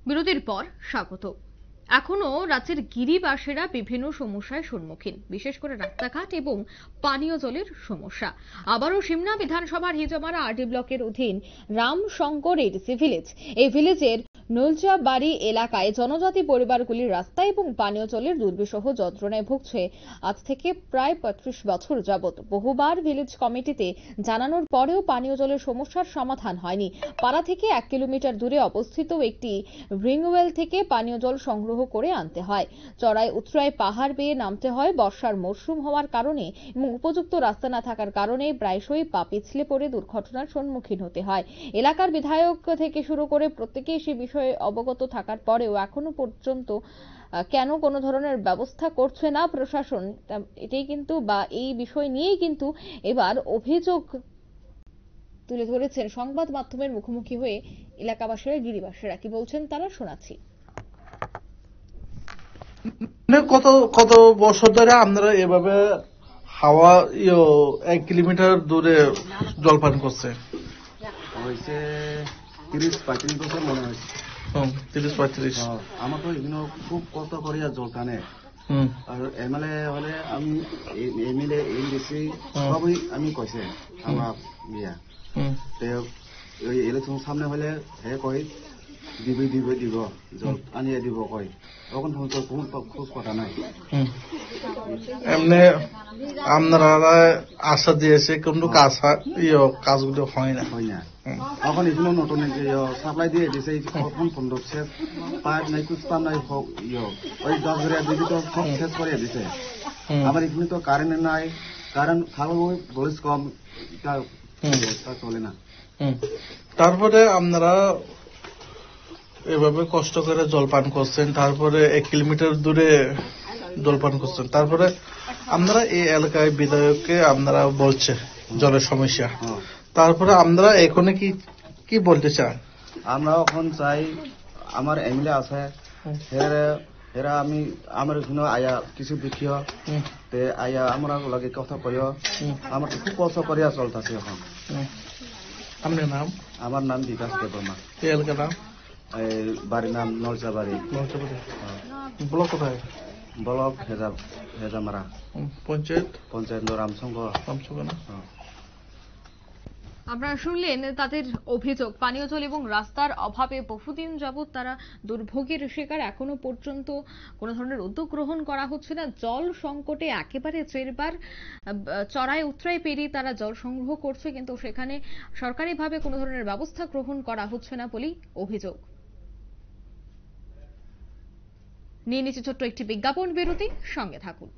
বিরতির পর স্বাগত। এখনো রাজ্যের গিরিবাসীরা বিভিন্ন সমস্যার সম্মুখীন, বিশেষ করে রাস্তাঘাট এবং পানীয় জলের সমস্যা। আবারও সিমনা বিধানসভার হিজমারা আরডি ব্লকের অধীন রামশঙ্করের ভিলেজ, এই ভিলেজের নলচাবাড়ি এলাকায় জনজাতি পরিবারগুলির রাস্তা এবং পানীয় জলের দুর্বিষহ যন্ত্রণায় ভুগছে আজ থেকে প্রায় ৩৫ বছর যাবৎ। বহুবার ভিলেজ কমিটিতে জানানোর পরেও পানীয় জলের সমস্যার সমাধান হয়নি। পাড়া থেকে 1 কিলোমিটার দূরে অবস্থিত একটি রিংওয়েল থেকে পানীয় জল সংগ্রহ করে আনতে হয়। চড়াই উৎরাই পাহাড় বেয়ে নামতে হয়। বর্ষার মরশুম হওয়ার কারণে এবং উপযুক্ত রাস্তা না থাকার কারণে প্রায়শই পা পিছলে পড়ে দুর্ঘটনার সম্মুখীন হতে হয়। এলাকার বিধায়ক থেকে শুরু করে প্রত্যেকেই সে বিষয়ে অবগত থাকার পরেও এখনো পর্যন্ত কেন কোনো ধরনের ব্যবস্থা করছে না প্রশাসন, এটাই কিন্তু বা এই বিষয় নিয়েই কিন্তু এবার অভিযোগ তুলে ধরেছেন সংবাদ মাধ্যমের মুখোমুখি হয়ে এলাকাবাসীরা, গিরিবাসীরা কি বলছেন তারা শোনাচ্ছি। কত কত বছর ধরে আমরা এভাবে হাওয়া 1 কিলোমিটার দূরে জল পান করছে। হয়েছে 30-35 বছর মনে হয়েছে। 30-35। আমার তো এগুলো খুব কত করিয়া জল টানে। আর এমএলএ হলে আমি এমএলএ এমডিসি সবই আমি কইছে আমার ইয়া ওই ইলেকশন সামনে হলে হে কই দিব জল আনিয়ে দিব কই, তখন কোনো খোঁজ কথা নাই। এমনি আপনারা আশা দিয়েছে কিন্তু কাজগুলো হয় না। এখন এগুলো নতুন সাপ্লাই দিয়ে দিছে, কখন 15 শেষ পাইপ নাই কুস্তাম নাই হোক ওই 10 ঘরিয়া দিদি তো সব শেষ করে দিছে। আবার এখানে তো কারেন্ট নাই, কারেন্ট থাকলেও ভোল্টেজ কম, তা চলে না। তারপরে আপনারা এভাবে কষ্ট করে জল পান করছেন, তারপরে 1 কিলোমিটার দূরে জল পান করছেন, তারপরে আপনারা এই এলাকায় বিধায়ককে আপনারা বলছে জলের সমস্যা, তারপরে আপনারা এখানে কি বলতে চান? আমরা এখন চাই আমার এমএলএ আছে, এরা আমি আমার এখানে আয়া কিছু দেখিও তে আয়া আমরা লাগে কথা কইও। আমার খুব কষ্ট করিয়া চলতেছে এখন। আপনার নাম? আমার নাম বিকাশ দেববর্মা। এই এলাকার নাম? বাড়ির নাম নলচাবাড়ি। ব্লক কোথায়? ব্লক হেজামারা। পঞ্চায়েত রামশঙ্কর। না আপনারা শুনলেন তাদের অভিযোগ, পানীয় জল এবং রাস্তার অভাবে বহুদিন যাবৎ তারা দুর্ভোগের শিকার। এখনো পর্যন্ত কোনো ধরনের উদ্যোগ গ্রহণ করা হচ্ছে না। জল সংকটে একেবারে জেরবার চড়াই উৎরাই পেরিয়ে তারা জল সংগ্রহ করছে, কিন্তু সেখানে সরকারিভাবে কোনো ধরনের ব্যবস্থা গ্রহণ করা হচ্ছে না বলেই অভিযোগ। নিয়ে নিচ্ছে ছোট্ট একটি বিজ্ঞাপন বিরতি, সঙ্গে থাকুন।